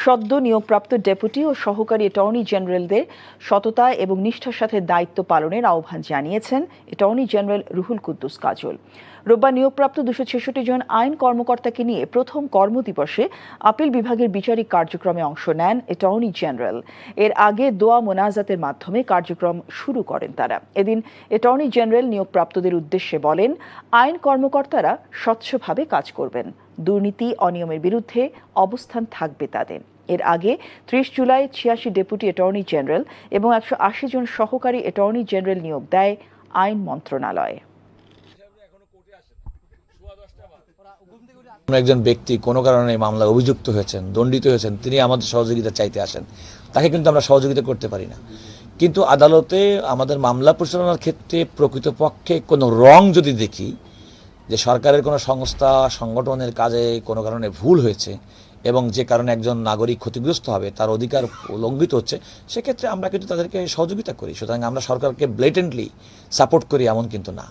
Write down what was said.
সদ্য নিয়োগপ্রাপ্ত ডেপুটি ও সহকারী অ্যাটর্নি জেনারেলদের সততা এবং নিষ্ঠার সাথে দায়িত্ব পালনের আহ্বান জানিয়েছেন অ্যাটর্নি জেনারেল রুহুল কুদ্দুস কাজল। রোববার নিয়োগপ্রাপ্ত 266 জন আইন কর্মকর্তাকে নিয়ে প্রথম কর্মদিবসে আপিল বিভাগের বিচারিক কার্যক্রমে অংশ নেন অ্যাটর্নি জেনারেল। এর আগে দোয়া মোনাজাতের মাধ্যমে কার্যক্রম শুরু করেন তারা। এদিন অ্যাটর্নি জেনারেল নিয়োগপ্রাপ্তদের উদ্দেশ্যে বলেন, আইন কর্মকর্তারা স্বচ্ছভাবে কাজ করবেন, দুর্নীতি অনিয়মের বিরুদ্ধে অবস্থান থাকবে তাদের। এর আগে 30 জুলাই 86 ডেপুটি অ্যাটর্নি জেনারেল এবং 180 জন সহকারী অ্যাটর্নি জেনারেল নিয়োগ দেয় আইন মন্ত্রণালয়। একজন ব্যক্তি কোনো কারণে মামলায় অভিযুক্ত হয়েছেন, দণ্ডিত হয়েছেন, তিনি আমাদের সহযোগিতা চাইতে আসেন, তাকে কিন্তু আমরা সহযোগিতা করতে পারি না। কিন্তু আদালতে আমাদের মামলা পরিচালনার ক্ষেত্রে প্রকৃতপক্ষে কোনো রং যদি দেখি, যে সরকারের কোনো সংস্থা সংগঠনের কাজে কোনো কারণে ভুল হয়েছে এবং যে কারণে একজন নাগরিক ক্ষতিগ্রস্ত হবে, তার অধিকার উল্লঙ্ঘিত হচ্ছে, সেক্ষেত্রে আমরা কিন্তু তাদেরকে সহযোগিতা করি। সুতরাং আমরা সরকারকে ব্লেটেন্টলি সাপোর্ট করি এমন কিন্তু না।